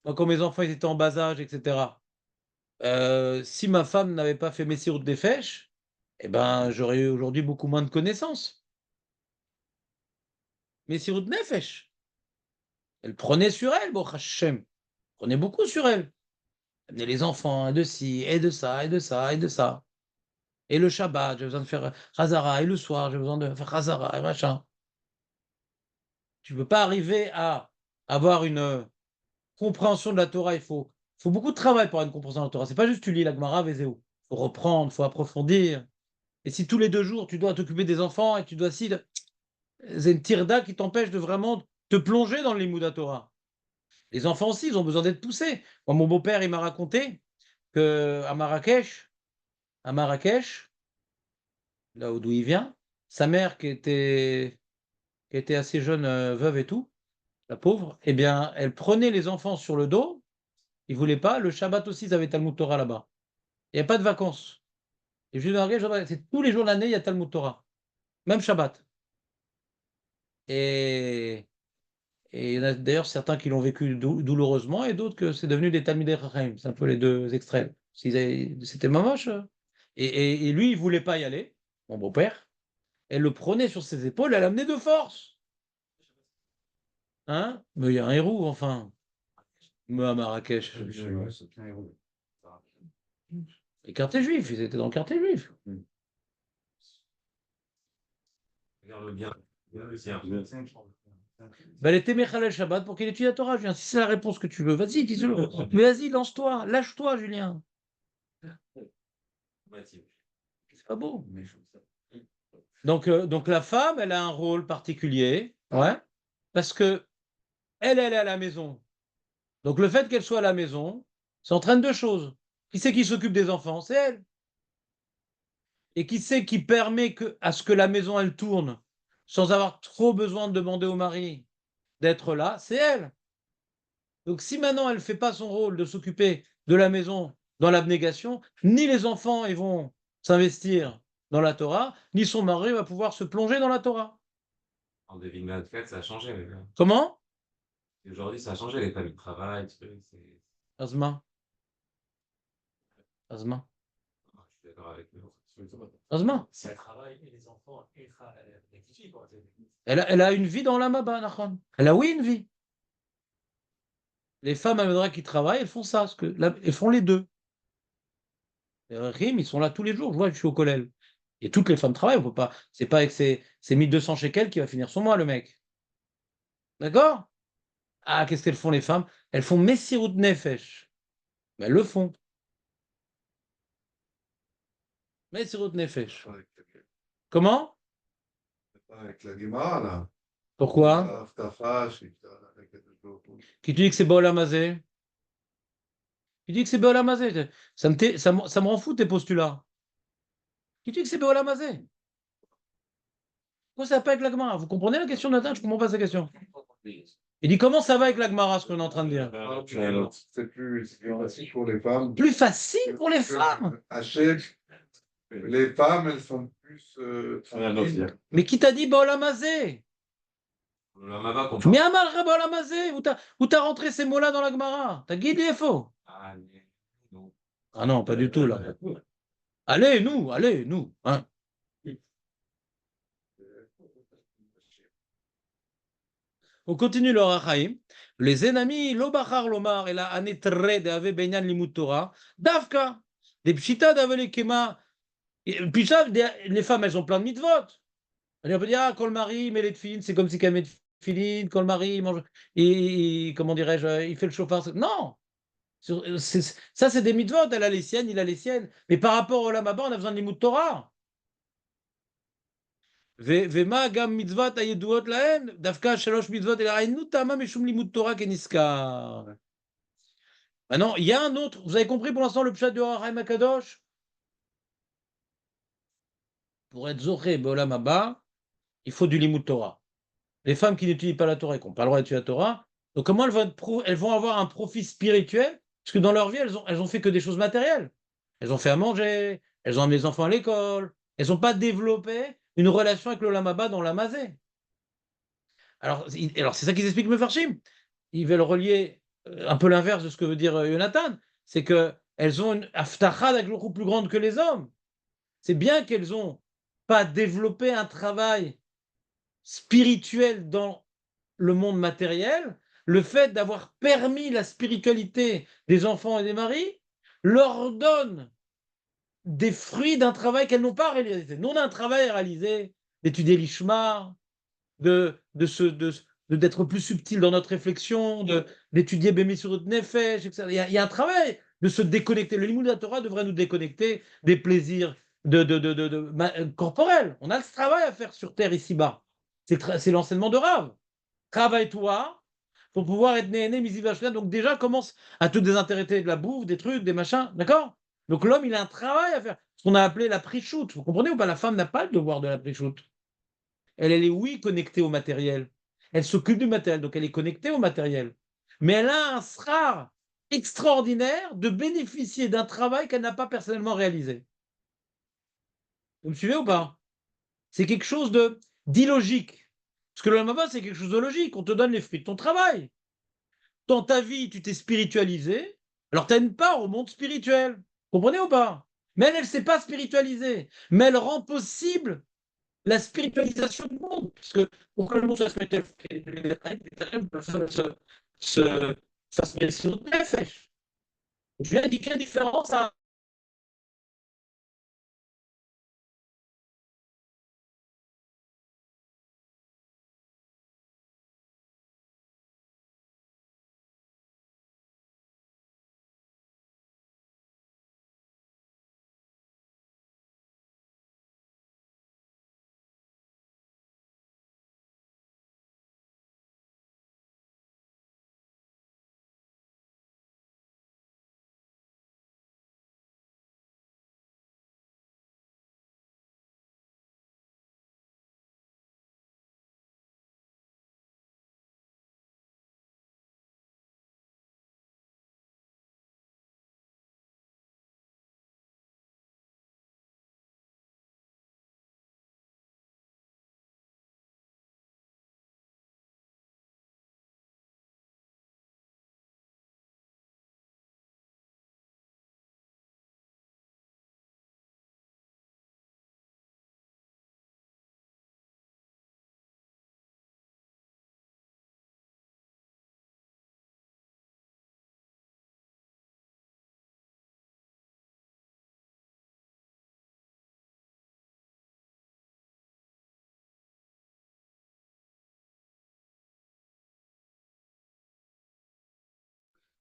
Moi, quand mes enfants ils étaient en bas âge, etc., si ma femme n'avait pas fait Messirut des Fèches, eh ben, j'aurais eu aujourd'hui beaucoup moins de connaissances. Messirut Nefesh. Elle prenait sur elle, bon Hachem. Prenait beaucoup sur elle. Elle amenait les enfants, de ci, et de ça, et de ça, et de ça. Et le Shabbat, j'ai besoin de faire Chazara, et le soir, j'ai besoin de faire Chazara, et machin. Tu ne peux pas arriver à avoir une compréhension de la Torah, il faut beaucoup de travail pour avoir une compréhension de la Torah. C'est pas juste tu lis la Gemara, Vezéou. Il faut reprendre, il faut approfondir. Et si tous les 2 jours, tu dois t'occuper des enfants et tu dois c'est une tirda qui t'empêche de vraiment te plonger dans le Limouda Torah. Les enfants aussi, ils ont besoin d'être poussés. Moi, mon beau-père, il m'a raconté qu'à Marrakech, là d'où il vient, sa mère qui était assez jeune, veuve et tout, la pauvre, eh bien, elle prenait les enfants sur le dos. Ils ne voulaient pas. Le Shabbat aussi, ils avaient Talmud Torah là-bas. Il n'y a pas de vacances. Et je dis, c'est tous les jours de l'année, il y a Talmud Torah. Même Shabbat. Et il y en a d'ailleurs certains qui l'ont vécu douloureusement et d'autres que c'est devenu des Talmidei Chachamim. C'est un peu les deux extrêmes. C'était moche. Et lui, il ne voulait pas y aller, mon beau-père. Elle le prenait sur ses épaules, elle l'amenait de force. Hein? Mais il y a un héros, enfin. Mais à Marrakech. Les quartiers juifs, ils étaient dans le quartier juif. Ben, elle était Mechalel Shabbat pour qu'il étudie la Torah, Julien. Si c'est la réponse que tu veux, vas-y, dis-le. Mais vas-y, lance-toi, lâche-toi, Julien. C'est pas beau. Donc la femme, elle a un rôle particulier, ouais, parce que elle est à la maison. Donc le fait qu'elle soit à la maison, ça entraîne 2 choses. Qui c'est qui s'occupe des enfants? C'est elle. Et qui c'est qui permet à ce que la maison, elle tourne sans avoir trop besoin de demander au mari d'être là? C'est elle. Donc si maintenant elle ne fait pas son rôle de s'occuper de la maison dans l'abnégation, ni les enfants ils vont s'investir dans la Torah, ni son mari va pouvoir se plonger dans la Torah. En 2024, ça a changé. Mais Comment? aujourd'hui, ça a changé, les familles de travail, Azma. Je suis d'accord avec vous. Azma. Si elle travaille et les enfants, Elle a une vie dans la Maba, Nachon. Elle a oui une vie. Les femmes à qui travaillent, elles font ça, parce que elles font les deux. Les Rachim, ils sont là tous les jours. Je vois, je suis au collège. Et toutes les femmes travaillent, on peut pas. C'est pas avec ses 1200 shekels qui va finir son mois, le mec. D'accord? Ah, qu'est-ce qu'elles font, les femmes? Elles font Messirut Nefesh. Mais elles le font. Messirut Nefesh. Avec Comment? avec la Gemara, là. Pourquoi? Aftacha, avec Qui te dit que c'est Baolam Hazé? Qui dit que c'est Baolam Hazé? Ça me rend fou tes postulats. Qui dit que c'est Baolam Hazé? Pourquoi ça va pas avec la Gemara? Vous comprenez la question de Nathan? Je comprends pas sa question. Il dit comment ça va avec la Gemara, ce qu'on est en train de dire? C'est plus facile pour les femmes. Plus facile pour les femmes. Hachette, les femmes, elles sont plus. Tranquilles. Mais qui t'a dit Baolam Hazé? Le Mava qu'on Mais Amar Baolam Hazé, où t'as rentré ces mots-là dans la Gemara? T'as guidé faux? Ah, non. Ah non, pas du tout là. Allez, nous, hein. On continue le Rachaim. Les ennemis, l'obachar lomar et la anetre de ave benyan limut Torah, davka, des pshita d'ave kema. Puis ça, les femmes, elles ont plein de mitzvot. On peut dire, ah, quand le mari met les tefilines, c'est comme si qu'elle met les tefilines, quand le mari mange, et comment dirais-je, il fait le chauffard. Non! Ça, c'est des mitzvot, elle a les siennes, il a les siennes. Mais par rapport au Olam Haba, on a besoin de limut Torah. ומה גם מצוות הידועות להן, דווקא 3 מצוות, אלא היינו טעמה משום לימוד תורה כנזכר. Maintenant, il y a un autre, vous avez compris pour l'instant le pshat de Orachaim Akadosh? Pour être zoché be'olam haba, il faut du limud Torah. Les femmes qui n'étudient pas la Torah et qui n'ont pas le droit d'étudier la Torah, donc comment elles vont avoir un profit spirituel? Parce que dans leur vie, elles ont fait que des choses matérielles. Elles ont fait à manger, elles ont amené les enfants à l'école, elles n'ont pas développé une relation avec le Lamaba dans la mazé. Alors c'est ça qu'ils expliquent Mefarshim. Ils veulent relier un peu l'inverse de ce que veut dire Jonathan. C'est qu'elles ont une aftacha beaucoup plus grande que les hommes. C'est bien qu'elles n'ont pas développé un travail spirituel dans le monde matériel. Le fait d'avoir permis la spiritualité des enfants et des maris leur donne des fruits d'un travail qu'elles n'ont pas réalisé. Nous, on a un travail à réaliser, d'étudier l'Ishma, d'être plus subtil dans notre réflexion, d'étudier Bémissurut Nefesh, etc. Il y a un travail de se déconnecter. Le Limud de la Torah devrait nous déconnecter des plaisirs corporels. On a ce travail à faire sur terre ici-bas. C'est l'enseignement de Rav. Travaille-toi pour pouvoir être né misivachna. Donc déjà, commence à te désintéresser de la bouffe, des trucs, des machins. D'accord? Donc l'homme, il a un travail à faire. Ce qu'on a appelé la prichoute. Vous comprenez ou pas? La femme n'a pas le devoir de la prichoute. Elle est, oui, connectée au matériel. Elle s'occupe du matériel, donc elle est connectée au matériel. Mais elle a un srar extraordinaire de bénéficier d'un travail qu'elle n'a pas personnellement réalisé. Vous me suivez ou pas? C'est quelque chose d'illogique. Parce que le Lamaba, c'est quelque chose de logique. On te donne les fruits de ton travail. Dans ta vie, tu t'es spiritualisé, alors tu as une part au monde spirituel. Vous comprenez ou pas? Mais elle ne s'est pas spiritualisée. Mais elle rend possible la spiritualisation du monde. Parce que pour que le monde se mette sur Nefesh. Je vais indiquer la différence à.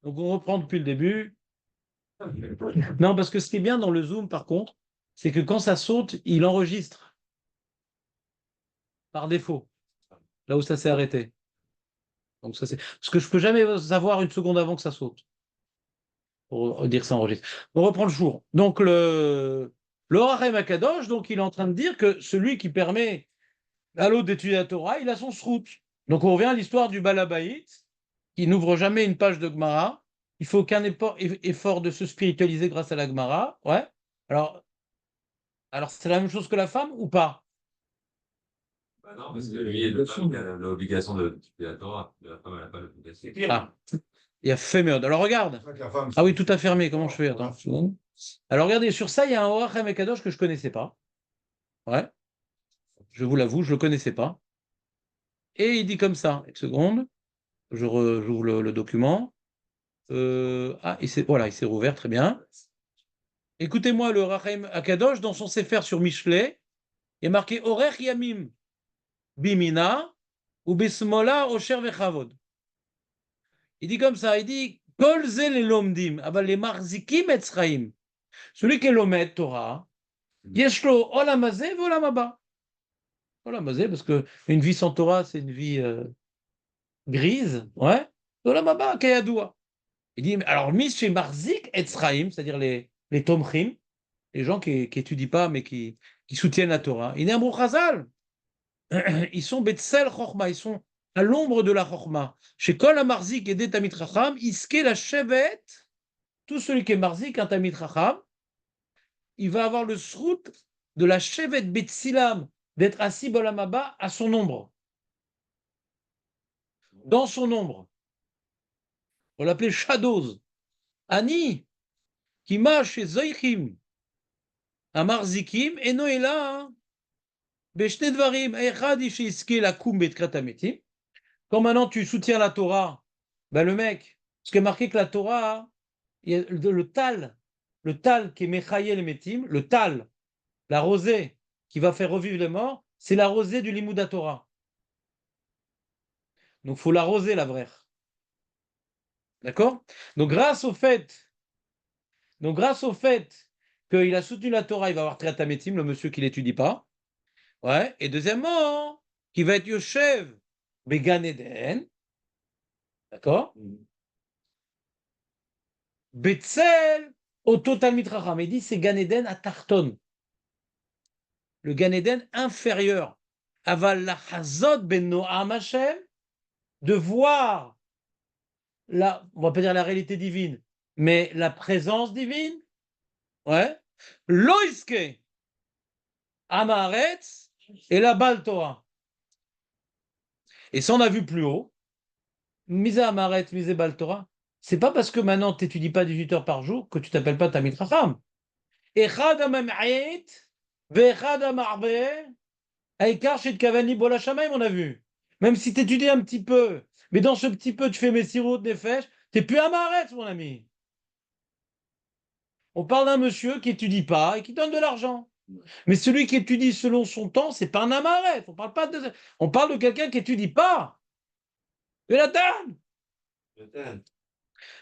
Donc on reprend depuis le début. Non, parce que ce qui est bien dans le Zoom, par contre, c'est que quand ça saute, il enregistre par défaut, là où ça s'est arrêté. Donc ça c'est parce que je peux jamais savoir une seconde avant que ça saute. Pour dire que ça enregistre. On reprend le jour. Donc le Harem Akadosh, donc il est en train de dire que celui qui permet à l'autre d'étudier la Torah, il a son srout. Donc on revient à l'histoire du Balabaït, qui n'ouvre jamais une page de Gemara. Il faut aucun effort de se spiritualiser grâce à la Gemara. Ouais. Alors c'est la même chose que la femme ou pas? Bah non, parce que lui, le femme, il a l'obligation de la Torah. La femme, elle n'a pas l'obligation. Ah, il a fait mieux. Alors regarde. C'est vrai que la femme, Ah oui, tout a fermé. Comment je fais? Attends une seconde. Alors regardez, sur ça, il y a un Orachem Ekadosh que je ne connaissais pas. Ouais, je vous l'avoue, je ne le connaissais pas. Et il dit comme ça. Une seconde. J'ouvre le document. Voilà, il s'est rouvert, très bien. Écoutez-moi, le Orachem Akadosh, dans son Sefer sur Michelet, il est marqué Orech Yamim Bimina ou Bismola Osher Vechavod. Il dit comme ça, il dit Kol ze le lomdim, aval le marzikim etzraim. Celui qui est l'omet Torah, yeshlo olam hazeh ve'olam haba. Olam hazeh, parce qu'une vie sans Torah, c'est une vie grise, ouais. Olam haba, kayadoua. Il dit, alors, mis chez marzik etzraim, c'est-à-dire les tomchim, les gens qui étudient pas, mais qui soutiennent la Torah. Il est un Chazal. Ils sont Betsel Chochma, ils sont à l'ombre de la Chochma. Chez Kol HaMarzik et des Tamid Chacham, Iske la Shevet, tout celui qui est Marzik, un Tamid Chacham, il va avoir le srout de la Shevet Betsilam, d'être assis Bolamaba à son ombre. Dans son ombre. On l'appelait Shadows. Ani, qui m'a chez Zoichim, à Marzikim, et Noéla, Beshne Dvarim, Echad Ishiske la Kum Betkrat Ametim. Quand maintenant tu soutiens la Torah, ben le mec, parce qu'il est marqué que la Torah, il y a le tal qui est Mechayel Metim, le tal, la rosée qui va faire revivre les morts, c'est la rosée du Limouda Torah. Donc il faut l'arroser, la vraie. D'accord? Donc grâce au fait qu'il a soutenu la Torah, il va avoir Triat Ametim, le monsieur qui ne l'étudie pas. Ouais. Et deuxièmement, qui va être Yoshev Began Eden. D'accord? Betzel, au total mitracham. Il dit c'est Gan Eden à Tarton. Le Gan Eden inférieur. Aval la Hazot ben Noam Hashem, de voir on va pas dire la réalité divine, mais la présence divine. Ouais. Loiske, Amaretz et la Bal Torah. Et ça, on a vu plus haut. Mise Amaretz, mise Bal Torah. C'est pas parce que maintenant tu n'étudies pas 18 heures par jour que tu t'appelles pas Tamid Chacham. Echad Amam'ait, Ve'echad Am'arbe, Aïkar Shet Kavani Bola Shamaim, on a vu. Même si tu étudies un petit peu, mais dans ce petit peu, tu fais mes sirots de nefesh, tu n'es plus Amaretz, mon ami. On parle d'un monsieur qui étudie pas et qui donne de l'argent. Mais celui qui étudie selon son temps, c'est pas un Amaretz. On parle de quelqu'un qui étudie pas. Velatan.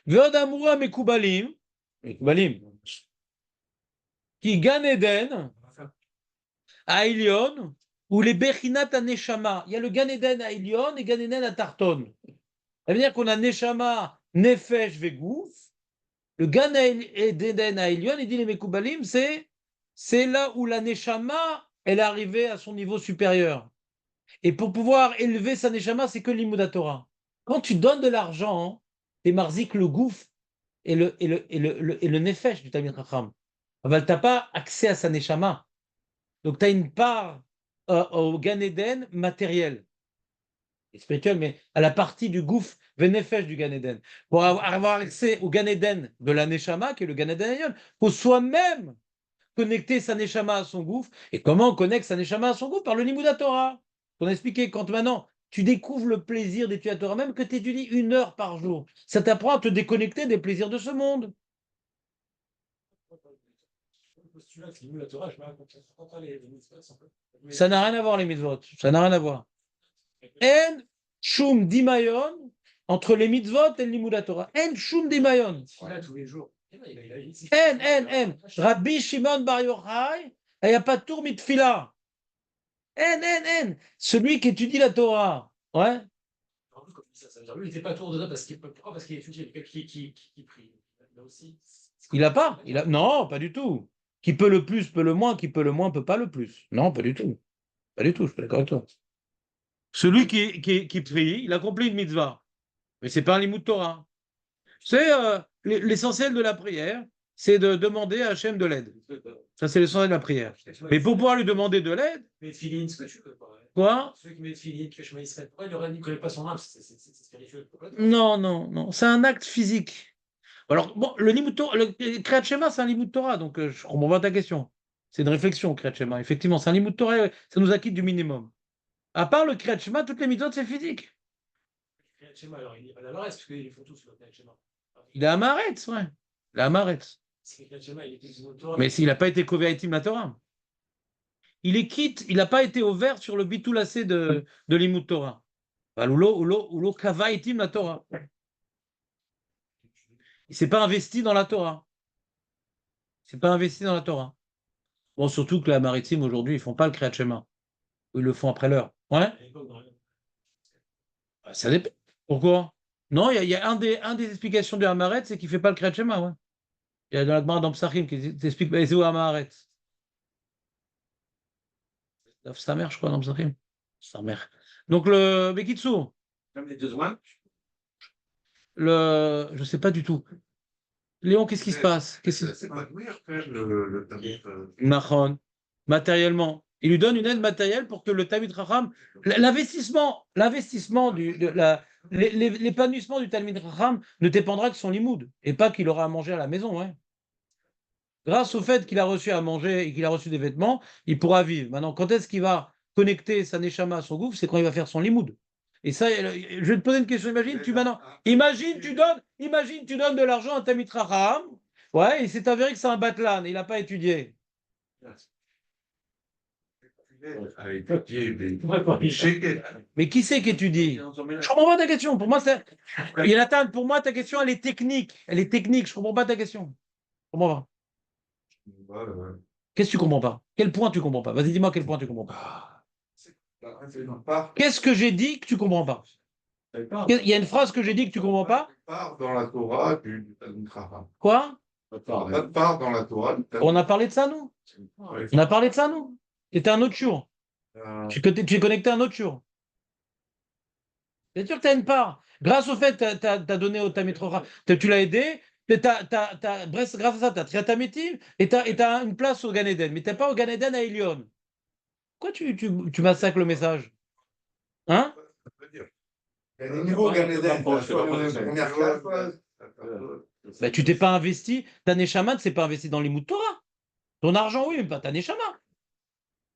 Ve'odamoura Mekoubalim. Mekoubalim. Qui Gan Eden, à Elion, ou les Bechinat à Neshama. Il y a le Gan Eden à Elion et Gan Eden à Tarton. Ça veut dire qu'on a Neshama, Nefesh, Vegouf. Le Gan Eden à Elion, il dit les Mekoubalim, c'est là où la Neshama, elle est arrivée à son niveau supérieur. Et pour pouvoir élever sa Neshama, c'est que l'Imouda Torah. Quand tu donnes de l'argent, t'es marzik le gouf et le Nefesh du Tamid Chacham. Tu n'as pas accès à sa Neshama. Donc tu as une part au Gan Eden matériel et spirituel, mais à la partie du gouffre Venefesh du Gan Eden. Pour avoir accès au Gan Eden de la Neshama, qui est le Gan Eden Elyon, il faut soi-même connecter sa Neshama à son gouffre. Et comment on connecte sa Neshama à son gouffre? Par le Limouda Torah. On a expliqué, quand maintenant tu découvres le plaisir d'étudier la Torah, même que tu étudies 1 heure par jour, ça t'apprend à te déconnecter des plaisirs de ce monde. Ça n'a rien à voir, les mitzvot. Ça n'a rien à voir. En shum dimayon entre les mitzvot et le limouda Torah. En shum dimayon. Voilà, tous les jours. En. Rabbi Shimon Bar Yochai, il n'y a pas de tour mitfila. En. Celui qui étudie la Torah. Ouais. En plus, comme tu dis ça veut dire lui, il n'était pas tour de ça pourquoi? Parce qu'il étudie, qui prie. Là aussi. Il a pas. Non, pas du tout. Qui peut le plus, peut le moins. Qui peut le moins, peut pas le plus. Non, pas du tout. Pas du tout, je suis d'accord avec toi. Celui qui prie, il accomplit une mitzvah. Mais c'est pas un limud Torah. C'est l'essentiel de la prière, c'est de demander à Hachem de l'aide. Ça, c'est l'essentiel de la prière. Mais pour pouvoir lui demander de l'aide, Mais Philine, ce que tu veux. quoi? Celui qui met Philine, que je Israël, pourquoi il aurait dit qu'il ne connaît pas son âme? C'est spirituel. Non. C'est un acte physique. Alors, bon, le Kriyat Shema, c'est un limud Torah, donc je comprends pas ta question. C'est une réflexion, Kriyat Shema. Effectivement, c'est un limud Torah, ça nous acquitte du minimum. À part le Kriyat Shema, toutes les méthodes, c'est physique. Kriyat Shema, alors il n'est pas d'Amaretz, parce qu'ils font tous le Kriyat Shema. Il est Amaretz, ouais. Il est Amaretz. C'est Kriyat Shema, il est plus de Torah. Mais s'il n'a pas été Kovéaïtim la Torah. Il est quitte, il n'a pas été ouvert sur le bitoulacé de l'Imout Torah. Ulo Kavaïtim la Torah. Il ne s'est pas investi dans la Torah. Il ne s'est pas investi dans la Torah. Bon, surtout que la maritime, aujourd'hui, ils ne font pas le Kriyat Shema. Ils le font après l'heure. Ouais. Ça dépend. Pourquoi? Non, il y a un des explications de Hamaret, c'est qu'il ne fait pas le Kriyat Shema. Ouais. Il y a dans la Gemara dans Psachim qui t'explique c'est où Hamaret. Sa mère, je crois, dans Psachim. Sa mère. Donc, le Bekitsu, Comme les deux secondes. je ne sais pas du tout. Léon, qu'est-ce qui se passe? C'est pas de faire le tarif. Nachon, matériellement. Il lui donne une aide matérielle pour que le Talmid Chacham, l'épanouissement du Talmid Chacham ne dépendra que de son limoud et pas qu'il aura à manger à la maison. Ouais. Grâce au fait qu'il a reçu à manger et qu'il a reçu des vêtements, il pourra vivre. Maintenant, quand est-ce qu'il va connecter sa neshama à son gouffre? C'est quand il va faire son limoud. Et ça, je vais te poser une question. Imagine, tu donnes de l'argent à Talmid Chacham. Ouais, il s'est avéré que c'est un batlan, il n'a pas étudié. Mais qui c'est qui étudie? Je comprends pas ta question. Pour moi, pour moi, ta question, elle est technique. Elle est technique. Je comprends pas ta question. Je comprends pas. Qu'est-ce que tu comprends pas? Quel point tu comprends pas? Vas-y, dis-moi quel point tu comprends pas. Qu'est-ce que j'ai dit que tu comprends pas? Il y a une phrase que j'ai dit que tu comprends pas? Part dans la Torah du Talmud Chacham. Quoi? Pas de part dans la Torah du Talmud. On a parlé de ça, nous? On a parlé de ça, nous? C'était un autre jour. Tu es connecté à un autre jour. C'est sûr que tu as une part. Grâce au fait que tu as donné au Tamétrocha, tu l'as aidé, grâce à ça, tu as Triatamétim et tu as une place au Gan Eden. Mais tu n'es pas au Gan Eden à Elion. Pourquoi tu massacres le message? Hein? Il y a des niveaux Gan Eden. Première classe. Ben, tu t'es pas investi. Ta Neshama ne s'est pas investi dans les mots de Torah. Ton argent, oui, mais pas ta Neshama.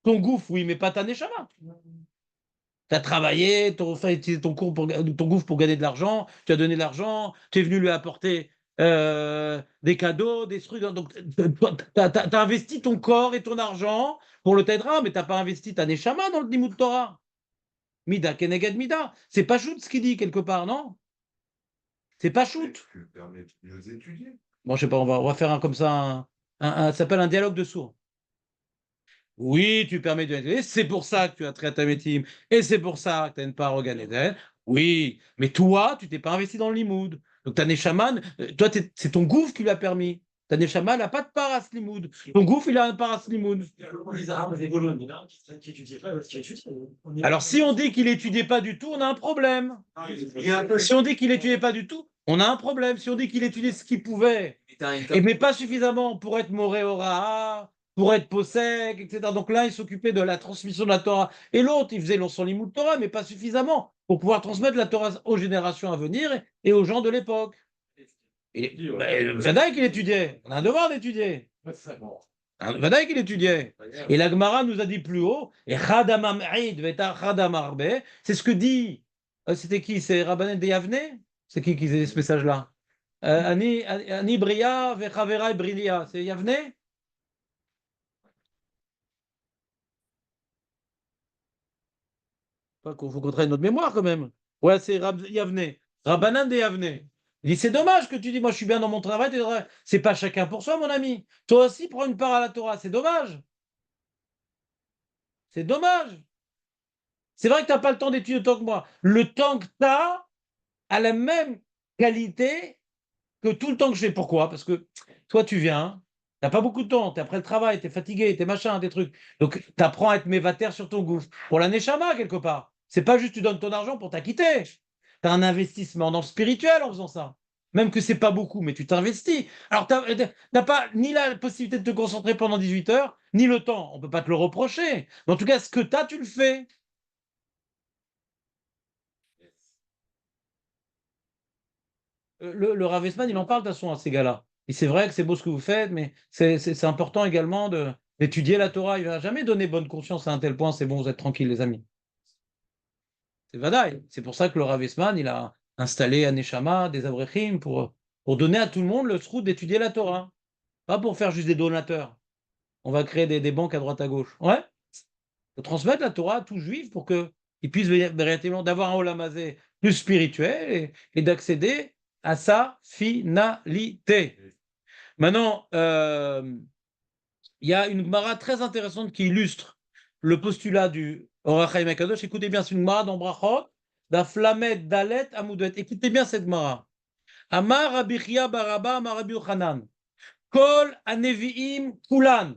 Ton gouffre, oui, mais pas ta Neshama. Tu as travaillé, tu as fait ton gouffre pour gagner de l'argent, tu as donné de l'argent, tu es venu lui apporter des cadeaux, des trucs. Donc, tu as investi ton corps et ton argent pour le Tedra, mais tu n'as pas investi ta Neshama dans le Limud Torah. Mida, Keneged Mida. C'est pas shoot ce qu'il dit quelque part, non? C'est pas shoot. Tu permets de mieux étudier. Bon, je sais pas, on va faire un comme ça, ça s'appelle un dialogue de sourds. Oui, tu permets de. Et c'est pour ça que tu as traité à Métim. Et c'est pour ça que tu as une part au Gan Eden. Oui, mais toi, tu t'es pas investi dans le limoud. Donc ta Neshama, toi, c'est ton gouffre qui l'a permis. Ta Neshama n'a pas de part à ce limoud. Ton gouffre, il a une part à ce limoud. Alors, si on dit qu'il n'étudiait pas du tout, on a un problème. Si on dit qu'il n'étudiait pas du tout, on a un problème. Si on dit qu'il étudiait ce qu'il pouvait, mais pas suffisamment pour être moré ora, pour être possèque, etc. Donc là, il s'occupait de la transmission de la Torah. Et l'autre, il faisait son limoud Torah, mais pas suffisamment pour pouvoir transmettre la Torah aux générations à venir et aux gens de l'époque. Vadaï qu'il étudiait. On a un devoir d'étudier. Vadaï qu'il étudiait. Et la Gemara nous a dit plus haut, et c'est ce que dit, c'était qui? C'est Rabbanan de Yavne? C'est qui disait ce message-là? Ani Bria, Vechavera Brilia. C'est Yavne? Il faut qu'on traîne notre mémoire quand même. Ouais, c'est Yavne. Rabbanan de Yavne. Il dit, c'est dommage que tu dis, moi je suis bien dans mon travail, c'est pas chacun pour soi, mon ami. Toi aussi, prends une part à la Torah, c'est dommage. C'est dommage. C'est vrai que tu n'as pas le temps d'étudier autant que moi. Le temps que tu as a la même qualité que tout le temps que je fais. Pourquoi? Parce que toi, tu viens, tu n'as pas beaucoup de temps, tu es après le travail, tu es fatigué, tu es machin, des trucs. Donc, tu apprends à être mévataire sur ton gouffre. Pour la neshama, quelque part. C'est pas juste tu donnes ton argent pour t'acquitter. Tu as un investissement dans le spirituel en faisant ça. Même que c'est pas beaucoup, mais tu t'investis. Alors, tu n'as pas ni la possibilité de te concentrer pendant 18 heures, ni le temps. On ne peut pas te le reprocher. Mais en tout cas, ce que tu as, tu le fais. Le Rav Esman, il en parle de toute façon à ces gars-là. Et c'est vrai que c'est beau ce que vous faites, mais c'est important également d'étudier la Torah. Il ne va jamais donner bonne conscience à un tel point, c'est bon, vous êtes tranquilles, les amis. C'est Vadaï. C'est pour ça que le Rav Esman, il a installé un Neshama, des Abrechim, pour donner à tout le monde le trou d'étudier la Torah. Pas pour faire juste des donateurs. On va créer des banques à droite à gauche. Ouais. Faut transmettre la Torah à tout juif pour qu'il puisse véritablement d'avoir un olamazé plus spirituel et d'accéder à sa finalité. Maintenant, il y a une Gemara très intéressante qui illustre le postulat du Orach Chaim HaKadosh. Écoutez bien, c'est une Gemara dans Brachot, d'Aflamet Dalet Amoudet. Écoutez bien cette Gemara. Amar Rabbi Chia Baraba Amar Rabbi Yochanan. Kol Aneviim Kulan.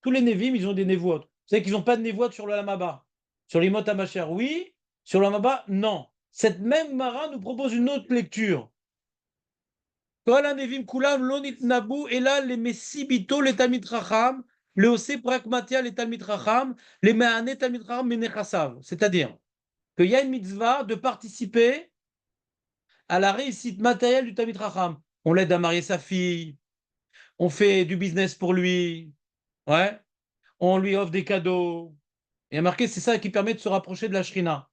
Tous les Nevi'im, ils ont des névoites. Vous savez qu'ils n'ont pas de névoites sur le Lamaba. Sur les Mot HaMashiach, oui. Sur le Lamaba, non. Cette même Mara nous propose une autre lecture. Kol Anevim Kulam Lonit Nabu Ela le Mesibito le Talmid Racham le Ose Prakmatia le Talmid Racham le Me'ane Talmid Racham Menechasav. C'est-à-dire qu'il y a une mitzvah de participer à la réussite matérielle du Talmid Racham. On l'aide à marier sa fille, on fait du business pour lui, ouais. On lui offre des cadeaux. Il y a marqué, c'est ça qui permet de se rapprocher de la Shrina.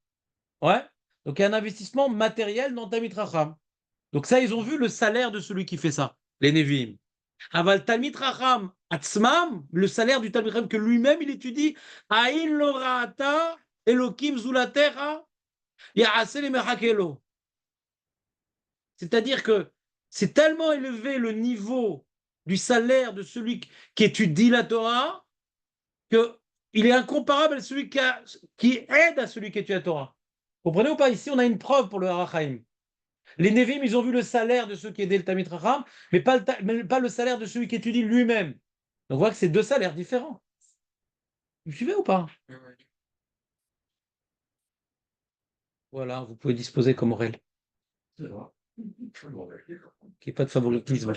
Ouais. Donc il y a un investissement matériel dans Talmid Racham. Donc ça, ils ont vu le salaire de celui qui fait ça, les Nevi'im. Aval Talmid Racham Atzmam, le salaire du Talmid Racham que lui-même il étudie, Aïn Lorata Elokim Zulatera Yaase le Mechakelo. C'est-à-dire que c'est tellement élevé le niveau du salaire de celui qui étudie la Torah qu'il est incomparable à celui qui aide à celui qui étudie la Torah. Vous comprenez ou pas? Ici, on a une preuve pour le Harachaim. Les Nevi'im, ils ont vu le salaire de ceux qui aidaient le Talmid Racham, mais pas le salaire de celui qui étudie lui-même. Donc, on voit que c'est deux salaires différents. Vous suivez ou pas? Voilà, vous pouvez disposer comme Aurel. Qu'il n'y ait pas de favoritisme.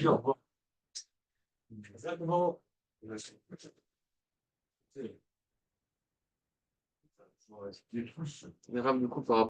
Exactement. Du coup, par rapport